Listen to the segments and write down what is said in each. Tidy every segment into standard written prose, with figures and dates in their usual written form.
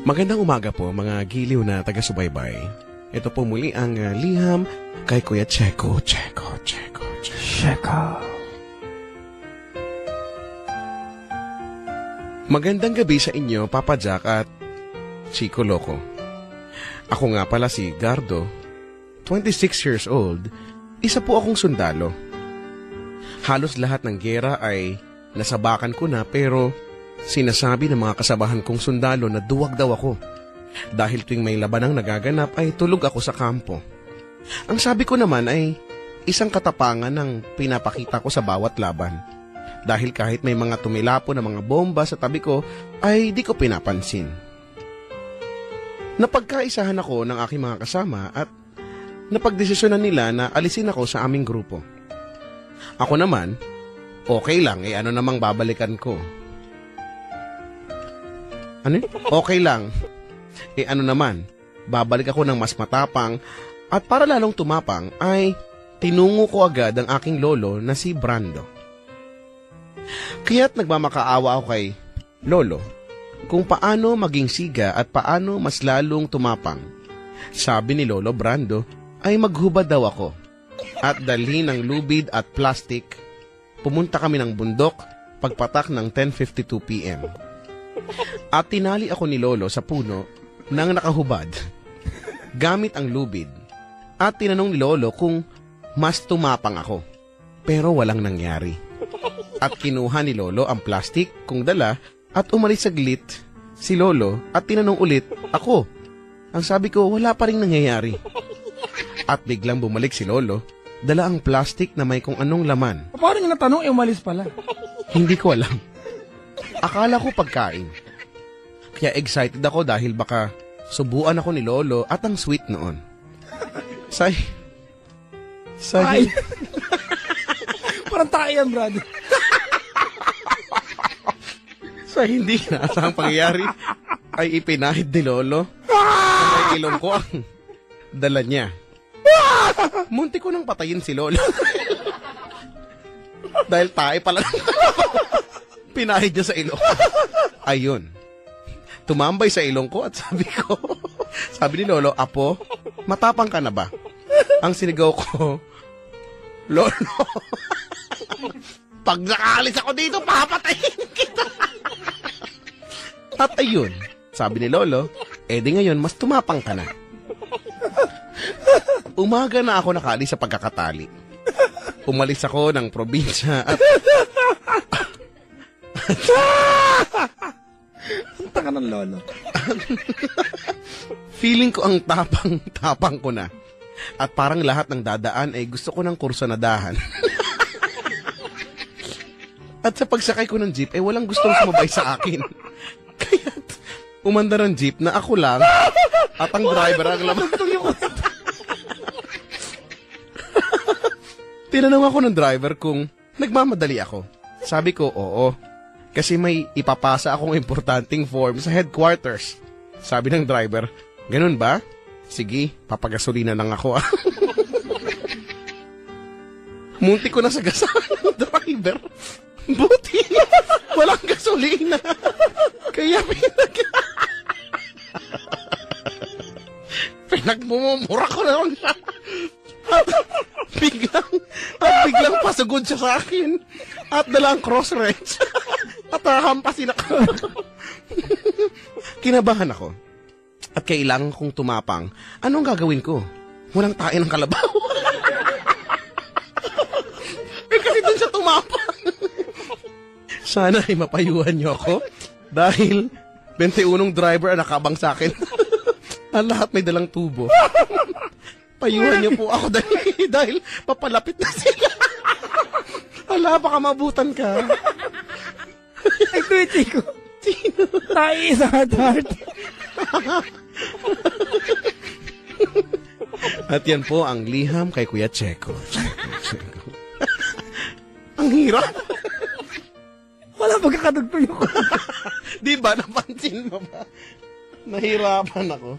Magandang umaga po mga giliw na taga-subaybay. Ito po muli ang liham kay Kuya Checo. Magandang gabi sa inyo, Papa Jack at Chico Loco. Ako nga pala si Gardo, 26 years old, isa po akong sundalo. Halos lahat ng giyera ay nasabakan ko na pero sinasabi ng mga kasabahan kong sundalo na duwag daw ako. Dahil tuwing may labanang nagaganap ay tulog ako sa kampo. Ang sabi ko naman ay isang katapangan ng pinapakita ko sa bawat laban. Dahil kahit may mga tumilapo na mga bomba sa tabi ko ay di ko pinapansin. Napagkaisahan ako ng aking mga kasama at napagdesisyonan nila na alisin ako sa aming grupo. Ako naman, okay lang, ano namang babalikan ko. Okay lang. Ano naman, babalik ako ng mas matapang at para lalong tumapang ay tinungo ko agad ang aking lolo na si Brando. Kaya't nagmamakaawa ako kay Lolo kung paano maging siga at paano mas lalong tumapang. Sabi ni Lolo Brando ay maghubad daw ako at dalhin ng lubid at plastic. Pumunta kami ng bundok pagpatak ng 10:52 p.m. At tinali ako ni Lolo sa puno nang nakahubad gamit ang lubid at tinanong ni Lolo kung mas tumapang ako. Pero walang nangyari. At kinuha ni Lolo ang plastic kung dala at umalis saglit si Lolo at tinanong ulit ako. Ang sabi ko, wala pa rin nangyayari. At biglang bumalik si Lolo, dala ang plastic na may kung anong laman. Paano niya natanong, umalis pala? Hindi ko alam. Akala ko pagkain. Kaya excited ako dahil baka subuan ako ni Lolo at ang sweet noon. Parang tayo yan, brother. Sa hindi inaasahang pangyayari ay ipinahid ni Lolo na may ilong ko ang dala niya. Munti ko nang patayin si Lolo. Dahil tayo pala pinahid niya sa ilong. Ayun. Tumambay sa ilong ko at sabi ni Lolo, Apo, matapang ka na ba? Ang sinigaw ko, Lolo, pag nakaalis ako dito, papatayin kita. At ayun, sabi ni Lolo, di ngayon, mas tumapang ka na. Umaga na ako nakaalis sa pagkakatali. Umalis ako ng probinsya at ang taka ng Lolo. Feeling ko ang tapang ko na. At parang lahat ng dadaan ay gusto ko ng kursanadahan. At sa pagsakay ko ng jeep ay walang gustong sumabay sa akin. Kaya umandar ang jeep na ako lang at ang driver ang laman. Tinanong ako ng driver kung nagmamadali ako. Sabi ko, oo. Kasi may ipapasa akong importanteng form sa headquarters. Sabi ng driver, ganun ba? Sige, papagasolina lang ako. Munti ko na sagasahan ng driver. Buti, walang gasolina. Kaya pinagmumura ko na lang siya. At biglang pasagod siya sa akin. At dalang cross wrench. At hampasin ako. Kinabahan ako. At kailangan kong tumapang. Anong gagawin ko? Walang tae ng kalabaw. Kasi dun siya tumapang. Sana ay mapayuhan niyo ako. Dahil 21 driver ang nakabang sa akin. Ang lahat may dalang tubo. Payuhan niyo po ako dahil papalapit na sila. Hala, baka mabutan ka. Ay, Kuya ko. Sino? Tayo sa heart. At yan po ang liham kay Kuya Checo. Ang hirap. Wala pagkakadugtong ko. Di ba? Napansin mo ba? Nahirapan ako.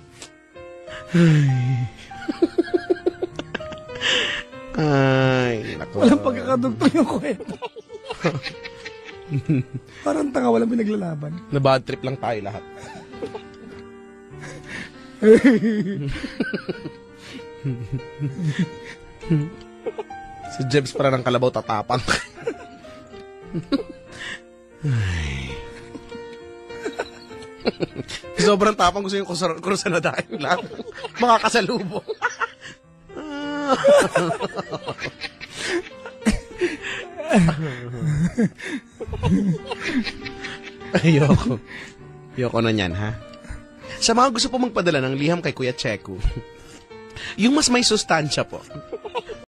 Ay, naku. Walang pagkakadugtong yung kwento. Parang tanga, walang pinaglalaban. Na bad trip lang tayo lahat. Si Jebs para ng kalabaw tatapang. Ay. Sobrang tapang, gusto yung kurusan na dahil lang. Makakasalubong. Ayoko. Ayoko na yan, ha? Sa mga gusto po magpadala ng liham kay Kuya Checo, yung mas may sustansya po,